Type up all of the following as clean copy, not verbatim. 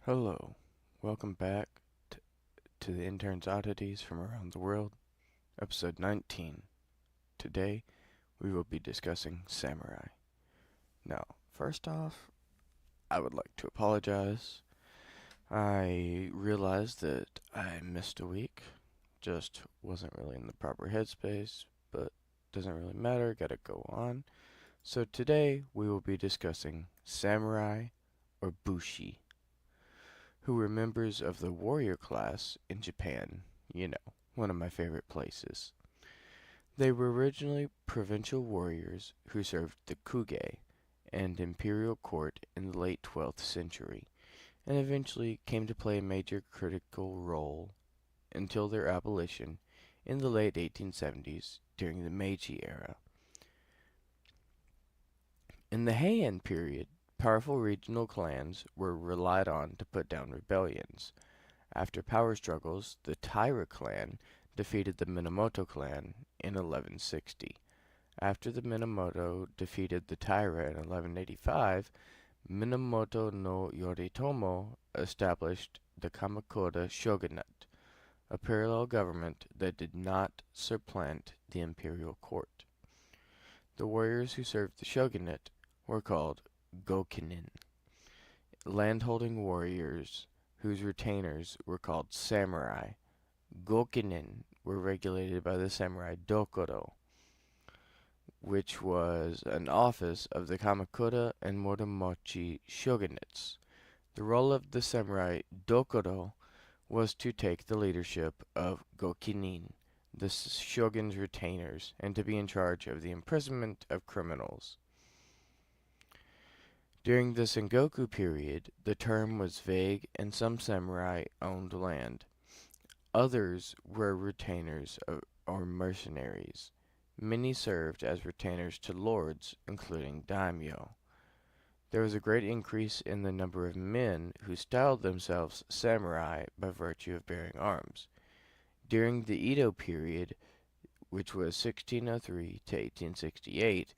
Hello, welcome back to the Intern's Oddities from around the world, episode 19. Today, we will be discussing samurai. Now, first off, I would like to apologize. I realized that I missed a week, just wasn't really in the proper headspace, but doesn't really matter, gotta go on. So today, we will be discussing samurai or bushi, who were members of the warrior class in Japan, one of my favorite places. They were originally provincial warriors who served the Kuge and imperial court in the late 12th century, and eventually came to play a major critical role until their abolition in the late 1870s during the Meiji era. In the Heian period, powerful regional clans were relied on to put down rebellions. After power struggles, the Taira clan defeated the Minamoto clan in 1160. After the Minamoto defeated the Taira in 1185, Minamoto no Yoritomo established the Kamakura shogunate, a parallel government that did not supplant the imperial court. The warriors who served the shogunate were called Gokinin, landholding warriors whose retainers were called samurai. Gokinin were regulated by the samurai dokoro, which was an office of the Kamakura and Motomochi shogunates. The role of the samurai dokoro was to take the leadership of Gokinin, the shogun's retainers, and to be in charge of the imprisonment of criminals. During the Sengoku period, the term was vague and some samurai owned land. Others were retainers or mercenaries. Many served as retainers to lords, including daimyo. There was a great increase in the number of men who styled themselves samurai by virtue of bearing arms. During the Edo period, which was 1603 to 1868,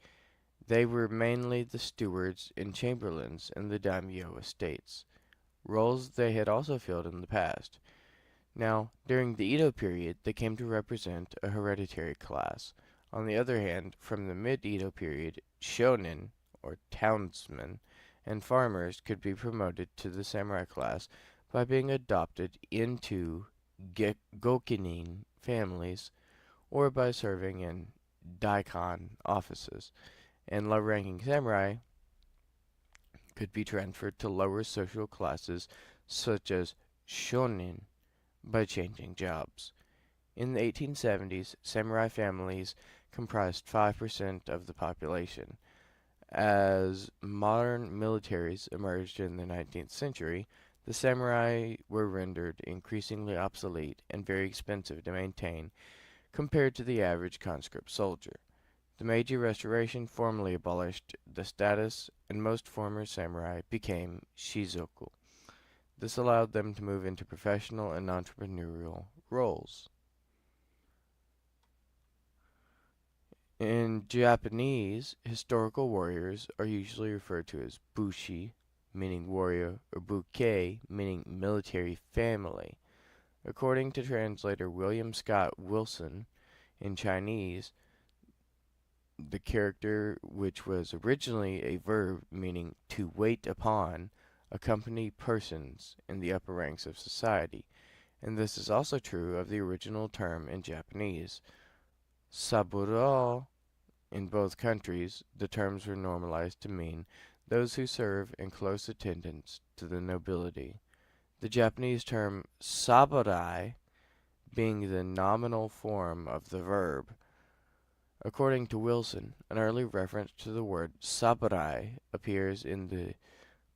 they were mainly the stewards and chamberlains in the daimyo estates, roles they had also filled in the past. Now, during the Edo period, they came to represent a hereditary class. On the other hand, from the mid-Edo period, shonin, or townsmen, and farmers could be promoted to the samurai class by being adopted into gokinin families or by serving in daikon offices, and low-ranking samurai could be transferred to lower social classes such as shonin by changing jobs. In the 1870s, samurai families comprised 5% of the population. As modern militaries emerged in the 19th century, the samurai were rendered increasingly obsolete and very expensive to maintain compared to the average conscript soldier. The Meiji Restoration formally abolished the status, and most former samurai became shizoku. This allowed them to move into professional and entrepreneurial roles. In Japanese, historical warriors are usually referred to as bushi, meaning warrior, or bukkei, meaning military family. According to translator William Scott Wilson, in Chinese, the character, which was originally a verb meaning to wait upon, accompany persons in the upper ranks of society, and this is also true of the original term in Japanese. Saburo. In both countries, the terms were normalized to mean those who serve in close attendance to the nobility. The Japanese term saburai being the nominal form of the verb. According to Wilson, an early reference to the word saburai appears in the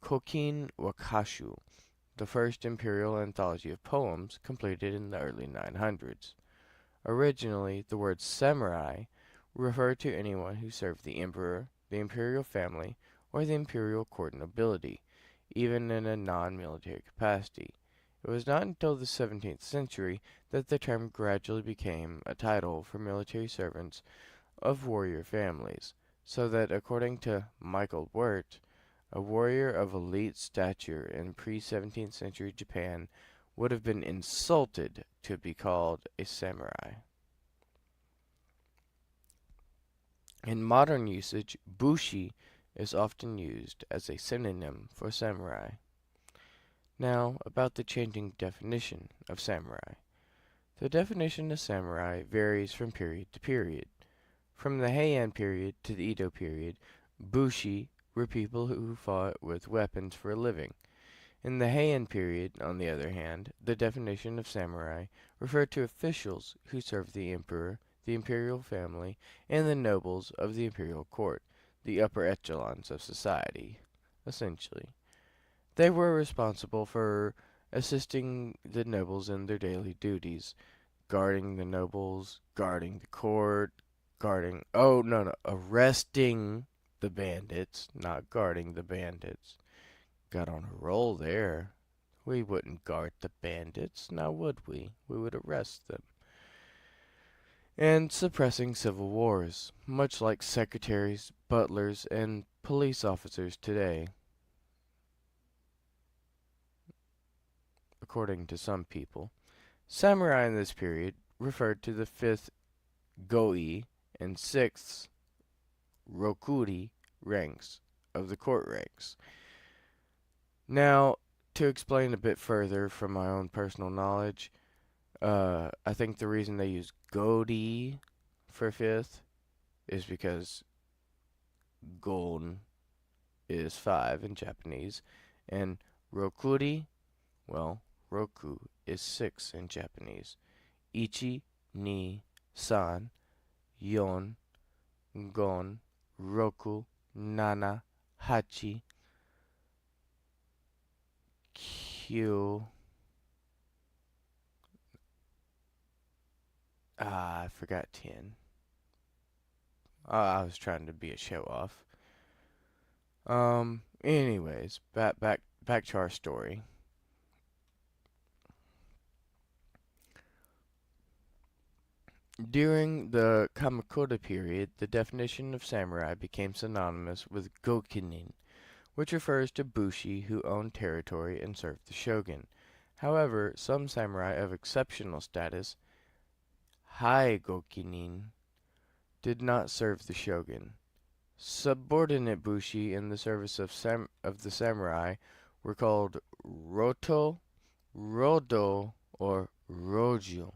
Kokin Wakashu, the first imperial anthology of poems completed in the early 900s. Originally, the word samurai referred to anyone who served the emperor, the imperial family, or the imperial court nobility, even in a non-military capacity. It was not until the 17th century that the term gradually became a title for military servants of warrior families, so that according to Michael Wirt, A warrior of elite stature in pre-17th century Japan would have been insulted to be called a samurai. In modern usage, bushi is often used as a synonym for samurai. Now, about the changing definition of samurai. The definition of samurai varies from period to period. From the Heian period to the Edo period, bushi were people who fought with weapons for a living. In the Heian period, on the other hand, the definition of samurai referred to officials who served the emperor, the imperial family, and the nobles of the imperial court, the upper echelons of society, essentially. They were responsible for assisting the nobles in their daily duties, guarding the nobles, guarding the court, arresting the bandits, not guarding the bandits. Got on a roll there. We wouldn't guard the bandits, now would we? We would arrest them. And suppressing civil wars, much like secretaries, butlers, and police officers today, according to some people. Samurai in this period referred to the 5th Goi and 6th Rokuri ranks of the court ranks. Now, to explain a bit further from my own personal knowledge, I think the reason they use Godi for 5th is because Gon is 5 in Japanese, and Rokuri, well, Roku is 6 in Japanese. Ichi, ni, san, yon, gon, roku, nana, hachi, kyu. I forgot 10. I was trying to be a show off. Anyways, back to our story. During the Kamakura period, the definition of samurai became synonymous with gokinin, which refers to bushi who owned territory and served the shogun. However, some samurai of exceptional status, high gokinin, did not serve the shogun. Subordinate bushi in the service of the samurai were called roto, rodo, or rojo.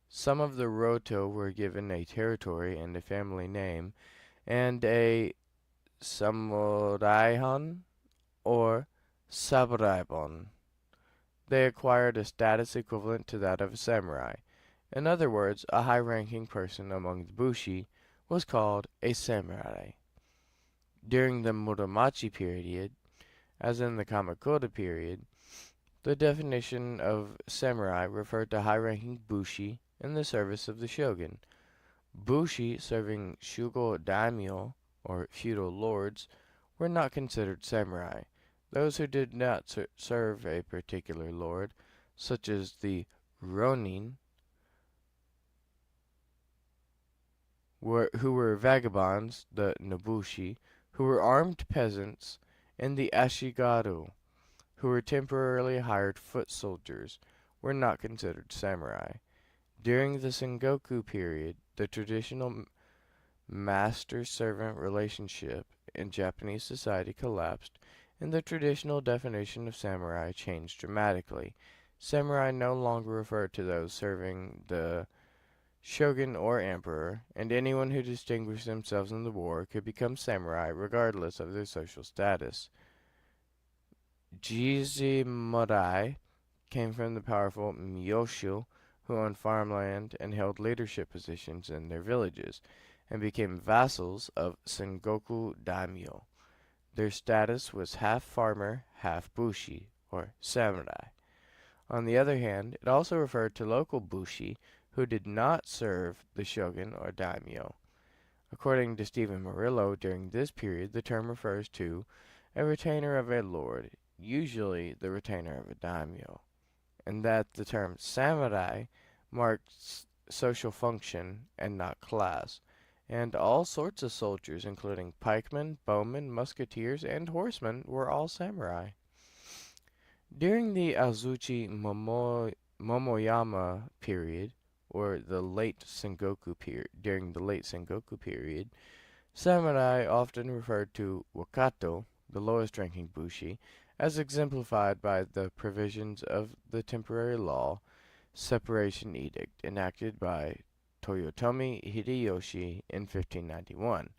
Some of the roto were given a territory and a family name, and a samuraihon or saburaibon. They acquired a status equivalent to that of a samurai. In other words, a high-ranking person among the bushi was called a samurai. During the Muromachi period, as in the Kamakura period, the definition of samurai referred to high-ranking bushi in the service of the shogun. Bushi serving shugo daimyo, or feudal lords, were not considered samurai. Those who did not serve a particular lord, such as the ronin, who were vagabonds, the nobushi, who were armed peasants, and the ashigaru, who were temporarily hired foot soldiers, were not considered samurai. During the Sengoku period, the traditional master-servant relationship in Japanese society collapsed, and the traditional definition of samurai changed dramatically. Samurai no longer referred to those serving the shogun or emperor, and anyone who distinguished themselves in the war could become samurai regardless of their social status. Jizimurai came from the powerful Myoshu, who owned farmland and held leadership positions in their villages, and became vassals of Sengoku daimyo. Their status was half farmer, half bushi, or samurai. On the other hand, it also referred to local bushi who did not serve the shogun or daimyo. According to Stephen Murillo, during this period the term refers to a retainer of a lord, usually the retainer of a daimyo, and that the term samurai marks social function and not class. and all sorts of soldiers, including pikemen, bowmen, musketeers, and horsemen, were all samurai. During the Momoyama period, or the late Sengoku period, during the late Sengoku period, samurai often referred to wakato, the lowest ranking bushi, as exemplified by the provisions of the temporary law separation edict enacted by Toyotomi Hideyoshi in 1591.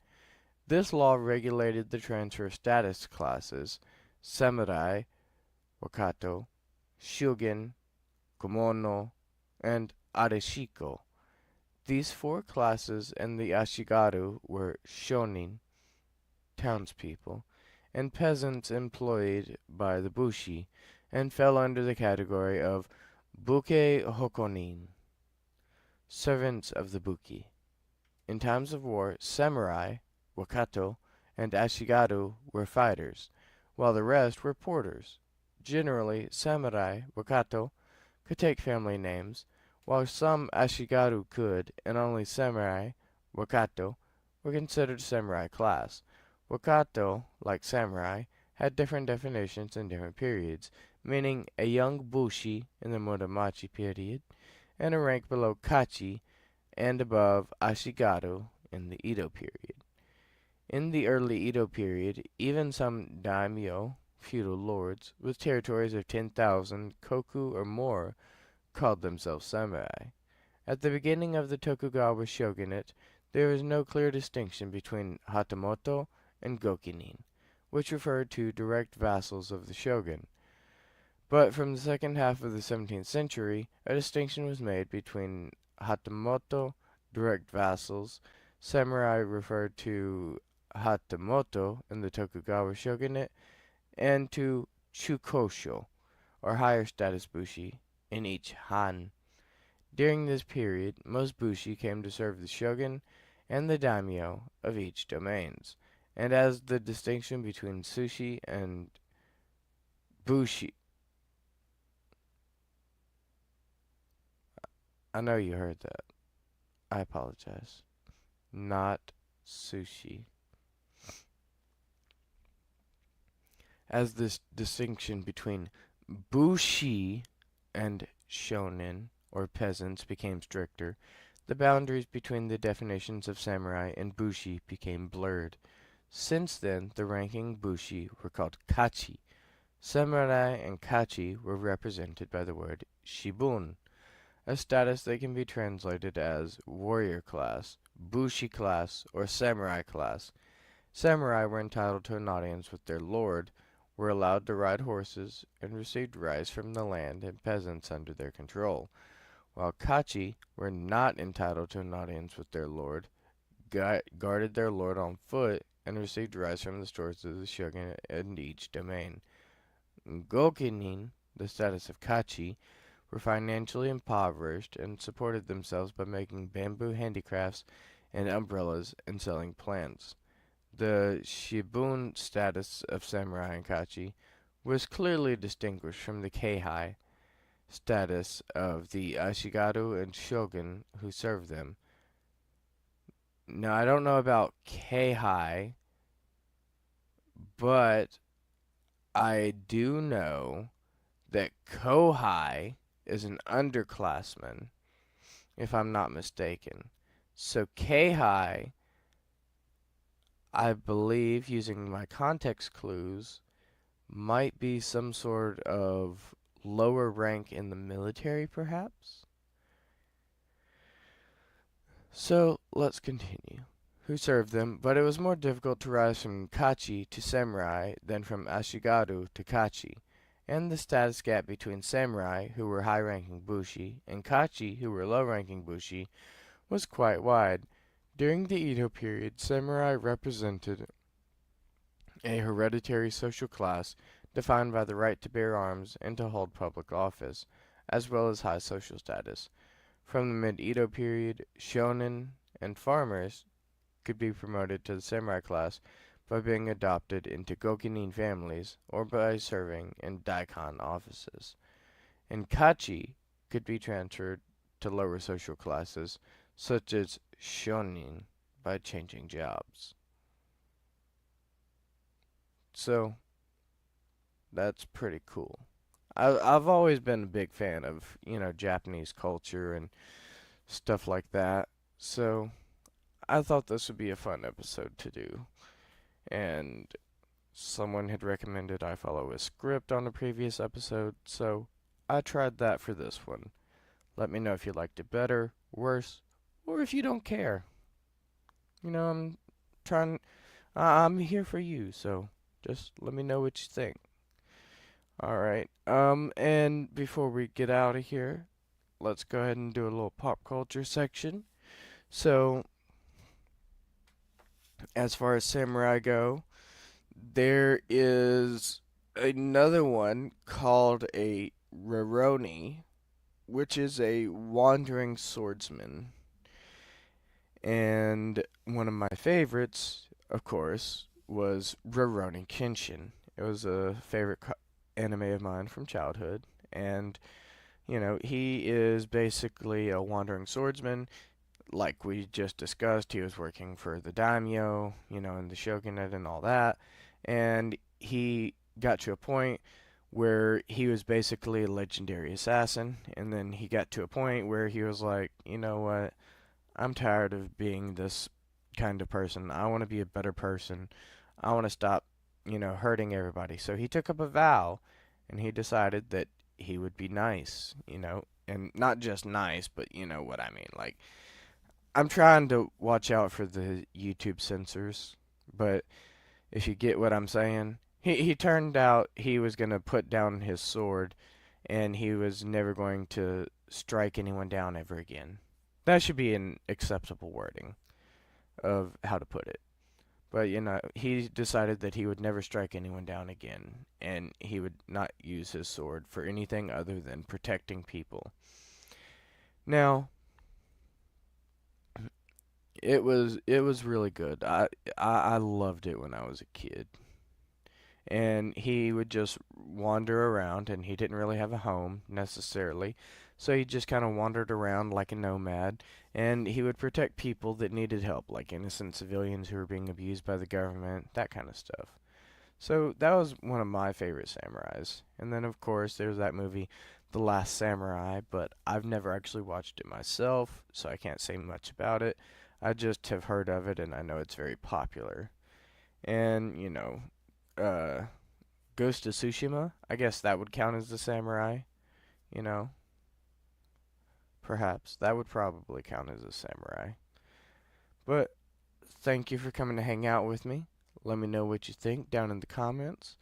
This law regulated the transfer of status classes samurai, wakato, shogun, kumono, and areshiko. These four classes and the ashigaru were shonin, townspeople, and peasants employed by the bushi, and fell under the category of buke hokonin, servants of the buki. In times of war, samurai, wakato, and ashigaru were fighters, while the rest were porters. Generally, samurai, wakato, could take family names, while some ashigaru could, and only samurai, wakato, were considered samurai class. Wakato, like samurai, had different definitions in different periods, meaning a young bushi in the Muromachi period, and a rank below kachi and above ashigaru in the Edo period. In the early Edo period, even some daimyo, feudal lords, with territories of 10,000 koku or more, called themselves samurai. At the beginning of the Tokugawa shogunate, there was no clear distinction between hatamoto and gokinin, which referred to direct vassals of the shogun. But from the second half of the 17th century, a distinction was made between hatamoto, direct vassals, samurai referred to hatamoto in the Tokugawa shogunate, and to chukosho, or higher status bushi, in each han. During this period, most bushi came to serve the shogun and the daimyo of each domains, and as the distinction between sushi and bushi, I know you heard that. I apologize. Not sushi. As this distinction between bushi and shonen, or peasants, became stricter, the boundaries between the definitions of samurai and bushi became blurred. Since then, the ranking bushi were called kachi. Samurai and kachi were represented by the word shibun, a status that can be translated as warrior class, bushi class, or samurai class. Samurai were entitled to an audience with their lord, were allowed to ride horses, and received rice from the land and peasants under their control, while kachi were not entitled to an audience with their lord, guarded their lord on foot, and received rice from the stores of the shogun in each domain. Gokinin, the status of kachi, were financially impoverished and supported themselves by making bamboo handicrafts and umbrellas and selling plants. The shibun status of samurai and kachi was clearly distinguished from the keihai status of the ashigaru and shogun who served them. Now, I don't know about keihai, but I do know that kohai is an underclassman, if I'm not mistaken. So keihai, I believe, using my context clues, might be some sort of lower rank in the military, perhaps? So, let's continue. Who served them, but it was more difficult to rise from kachi to samurai than from ashigaru to kachi, and the status gap between samurai, who were high-ranking bushi, and kachi, who were low-ranking bushi, was quite wide. During the Edo period, samurai represented a hereditary social class defined by the right to bear arms and to hold public office, as well as high social status. From the mid-Edo period, shonen and farmers could be promoted to the samurai class by being adopted into gokinin families or by serving in daikon offices. And kachi could be transferred to lower social classes, such as shonin, by changing jobs. So that's pretty cool. I've always been a big fan of, Japanese culture and stuff like that. So I thought this would be a fun episode to do. And someone had recommended I follow a script on a previous episode, so I tried that for this one. Let me know if you liked it better, worse, or if you don't care. I'm trying, I'm here for you, so just let me know what you think. Alright, and before we get out of here, let's go ahead and do a little pop culture section. So, as far as samurai go, there is another one called a Roroni, which is a wandering swordsman. And one of my favorites, of course, was Rurouni Kenshin. It was a favorite anime of mine from childhood. And, he is basically a wandering swordsman. Like we just discussed, he was working for the daimyo, and the shogunate and all that. And he got to a point where he was basically a legendary assassin. And then he got to a point where he was like, you know what? I'm tired of being this kind of person. I want to be a better person. I want to stop, hurting everybody. So he took up a vow and he decided that he would be nice, and not just nice, but you know what I mean. Like, I'm trying to watch out for the YouTube censors, but if you get what I'm saying, he turned out he was going to put down his sword and he was never going to strike anyone down ever again. That should be an acceptable wording of how to put it. But, he decided that he would never strike anyone down again, and he would not use his sword for anything other than protecting people. Now, it was really good. I loved it when I was a kid. And he would just wander around, and he didn't really have a home necessarily. So he just kind of wandered around like a nomad, and he would protect people that needed help, like innocent civilians who were being abused by the government, that kind of stuff. So that was one of my favorite samurais. And then, of course, there's that movie, The Last Samurai, but I've never actually watched it myself, so I can't say much about it. I just have heard of it, and I know it's very popular. And, uh, Ghost of Tsushima, I guess that would count as the samurai, you know? Perhaps. That would probably count as a samurai. But thank you for coming to hang out with me. Let me know what you think down in the comments.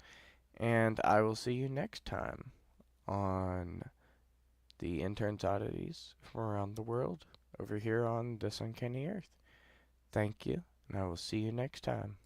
And I will see you next time on the Intern's Oddities from around the world over here on This Uncanny Earth. Thank you, and I will see you next time.